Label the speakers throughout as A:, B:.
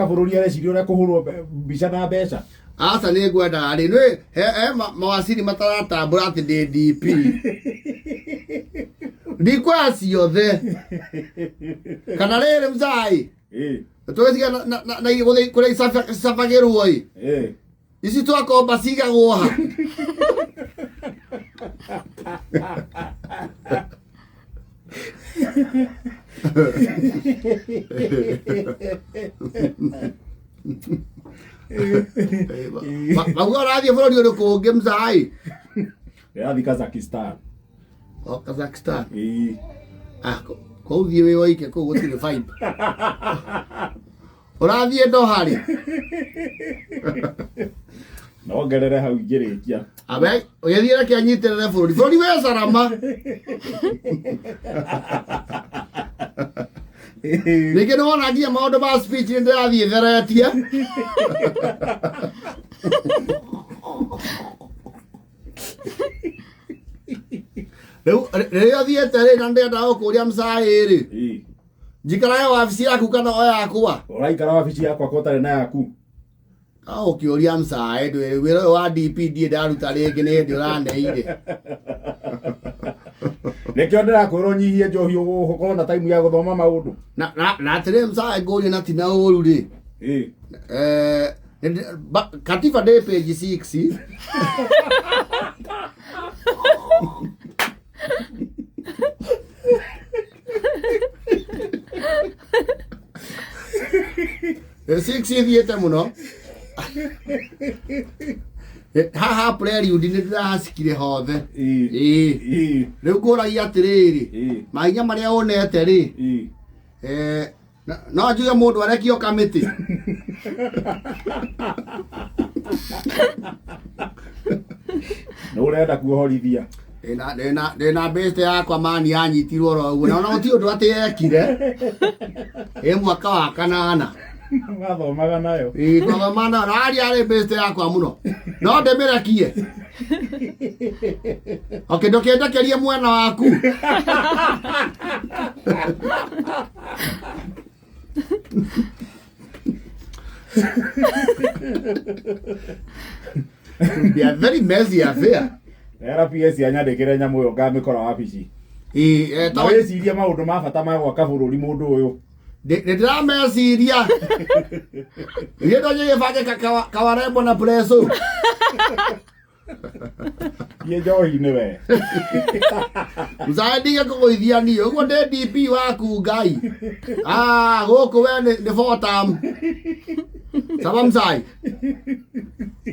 A: Bururi areciria kuhurwo mbica na mbeca.
B: Asa nĩ ngwenda rĩ nĩ mawaciri mataratambũra atĩ ndĩ DP ndikwa ciothe kana rĩrĩ mzai twĩtiga na kũrĩa icabagĩrwo ĩ ici twakomba cigagwo ha Bagua radio bro dio ko game sai.
A: Ya di Kazakhstan.
B: Oh Kazakhstan. Ah ko vi we oi ke ko gotire fight. Ora thie ndo hari.
A: No gerere hau ngirikia.
B: Abe oyethire ke anyiterere bro. Bro we sarama. Nĩkĩ nĩwonagia maũndũ ma speech nĩndĩrathiĩ theretie rĩu rĩrĩa thiĩte rĩ na ndĩrenda gũkũria mcaĩ rĩ njikaraga wabici yaku kana o yakwa
A: ũraikara wabici yakwa ko ũtarĩ na yaku
B: ũkĩũria mcaĩ wĩra ũyũ wa DP ndiĩ ndaruta rĩngĩ nĩ hĩndĩ ũraneire
A: Nekio ndĩrakwĩrwo nyihie njohi ũgũkorwo na time ya gũthoma maũndũ
B: na atĩrĩ mcaĩ ngũria na ti na ũru rĩ katiba ndĩ page 6 6 thiĩte mũno haha prelude nĩ ndĩrahacikire hothe rĩu ngũragia atĩrĩrĩ mahinya marĩa wonete rĩ no njuge mũndũ arekio kamĩtĩ
A: nĩ ũrenda kuohorithia
B: ndĩna best yakwa mani yanyitirwo ro ũguo na ona gũtirĩ ũndũ atĩ ekire mwaka wa 8
A: Mathomaga nayo.
B: Twathoma nayo aria arĩ best yakwa mũno no ndĩmĩrekie okay ndũkĩndekerie mwena waku be a very messy affair
A: era PS anyandĩkĩre nyamũ ĩyo ngamĩkora wabici na wĩcirie maũndũ ma bata ma gwaka bũrũri mũndũ ũyũ
B: ndĩrameciria rĩndo nyĩbange kawarembo na preso
A: ye njohi-inĩ we
B: mcaĩ ndige kũgũithia niĩ ũguo ndĩ DP waku ngai gũkũ we nĩ bottom saba mcaĩ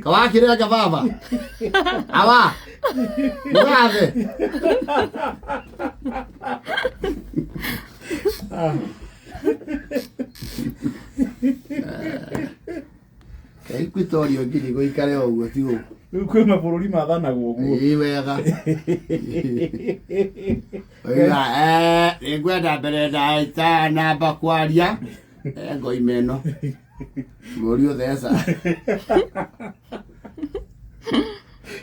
B: kawakĩrenga baba awa mũgathe Equitorial Guinea gũikare ũguo ti ũguo
A: rĩu kwĩ mabũrũri mathanagwo ũguo
B: wega nĩngwenda mbere na namba kwaria ngoima ĩno mũriũ theca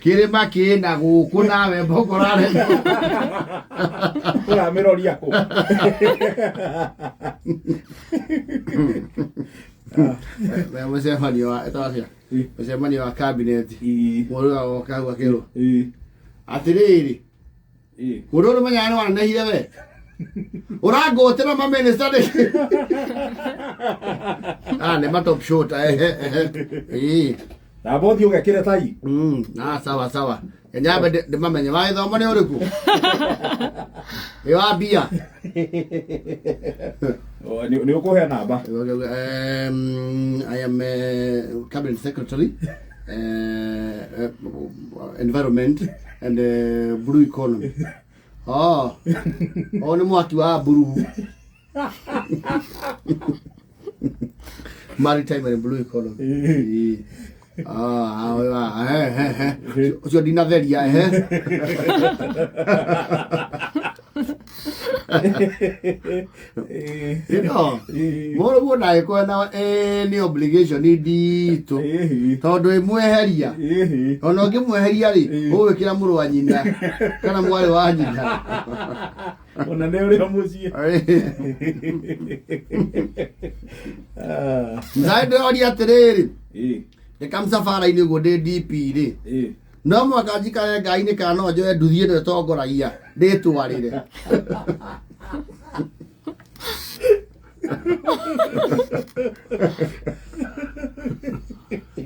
B: kĩrĩma kĩna gũkũ nawe mbokorare
A: ũramĩroria kũ
B: mũcemanio wa cabinet mũrũ agoka hau akĩrwo atĩrĩrĩ mũndũ ũrĩ menyaga nĩ wananehire we ũrangũtĩra maminista nĩ matop shot
A: na bothi ũgekĩre tai
B: sawa nyambe ndĩmamenye wagĩthoma nĩ ũrĩkũ wa mbia
A: nĩ ũkũhe namba
B: I am cabinet secretary environment and blue economy nĩ mwaki wa blue maritime and blue economy ũcio ndinatheria No. Moro bona ekona ni obligation ndito. Tondu imweheria. Ona ngimweheria ri, ugwikira muru wa nyina. Kana mwari wa nyina.
A: Ona ne uri mucie.
B: Nzaide ori atiriri. Nikamsafara-ini guo ndi DP ri. No mwaka njikare Ngai-ini kana no njoe nduthi ĩno ĩtongoragia ndĩtwarĩre.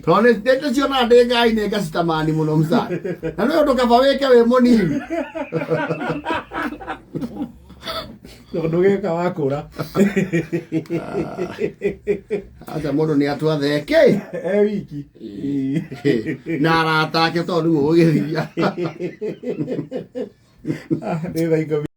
B: Tondũ nĩndĩte ciona ndĩ Ngai-inĩ ngacitamani mũno mca. Na nĩ ũndũ kaba wĩke wĩ mũnini.
A: Tondu gika wakura.
B: Acha mũndũ nĩ atwatheke.
A: Wiki.
B: Na arata ake tondũ ũgĩthia.
A: Nĩ thainga